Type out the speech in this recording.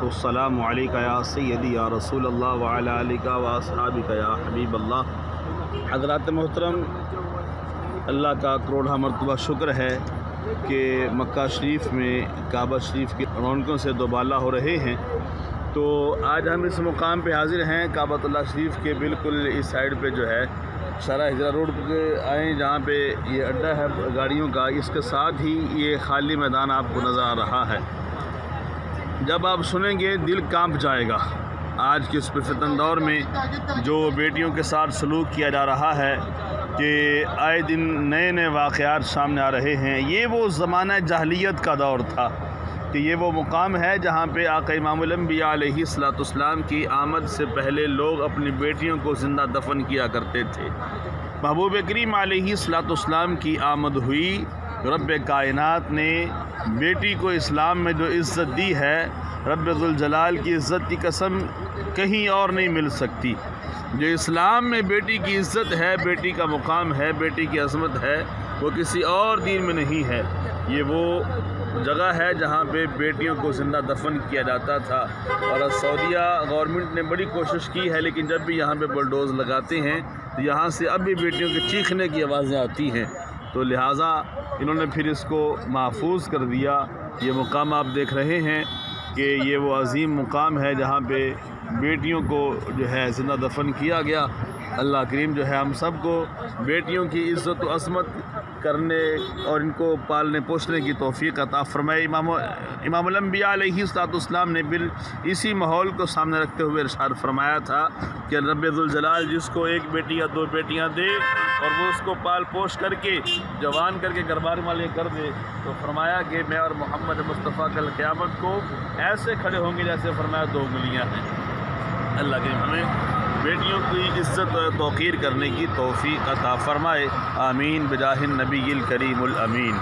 वस्सलामु अलैका या सय्यदी या रसूल अल्लाह व अला आलिका व अस्हाबिका या हबीब अल्लाह। हज़रात मोहतरम, अल्लाह का करोड़ा मरतबा शुक्र है कि मक्का शरीफ में काबा शरीफ की रौनकों से दोबाला हो रहे हैं। तो आज हम इस मुकाम पे हाज़िर हैं, काबतुल्लाह शरीफ के बिल्कुल इस साइड पे जो है सारा हिजरा रोड पे आए, जहाँ पे ये अड्डा है गाड़ियों का। इसके साथ ही ये खाली मैदान आपको नज़र आ रहा है। जब आप सुनेंगे दिल कांप जाएगा। आज के इस फितन दौर में जो बेटियों के साथ सलूक किया जा रहा है कि आए दिन नए नए वाक़यात सामने आ रहे हैं। ये वो ज़माना जahलियत का दौर था कि ये वो मुकाम है जहाँ पे आका इमामुल अंबिया अलैहिस्सलाम की आमद से पहले लोग अपनी बेटियों को ज़िंदा दफन किया करते थे। महबूब करीम अलैहिस्सलाम की आमद हुई। रब कायनात ने बेटी को इस्लाम में जो इज़्ज़त दी है, रब ज़ुल जलाल की इज़्ज़त की कसम कहीं और नहीं मिल सकती। जो इस्लाम में बेटी की इज़्ज़त है, बेटी का मुकाम है, बेटी की अज़मत है, वो किसी और दीन में नहीं है। ये वो जगह है जहाँ पे बेटियों को ज़िंदा दफन किया जाता था। और सऊदीया गवर्नमेंट ने बड़ी कोशिश की है, लेकिन जब भी यहाँ पे बुलडोज़ लगाते हैं तो यहाँ से अब भी बेटियों के चीखने की आवाज़ें आती हैं। तो लिहाजा इन्होंने फिर इसको महफूज कर दिया। ये मुकाम आप देख रहे हैं कि ये वो अज़ीम मुकाम है जहाँ पे बेटियों को जो है ज़िंदा दफन किया गया। अल्लाह करीम जो है हम सब को बेटियों की इज़्ज़त व असमत करने और इनको पालने पोसने की तौफ़ीक़ अता फ़रमाए। इमामुल अंबिया अलैहिस्सलाम ने बिल इसी माहौल को सामने रखते हुए इरशाद फरमाया था कि रब ज़ुल जलाल जिसको एक बेटी या दो बेटियां दे और वो उसको पाल पोस करके जवान करके घरबार वाले कर दे, तो फरमाया कि मैं और मोहम्मद मुस्तफ़ा कल क़यामत को ऐसे खड़े होंगे जैसे फरमाया दो उंगलियाँ हैं। अल्लाह के हमें बेटियों की इज़्ज़त तौक़ीर करने की तौफ़ीक़ अता फ़रमाए। आमीन बिजाहिन नबील करीमुल अमीन।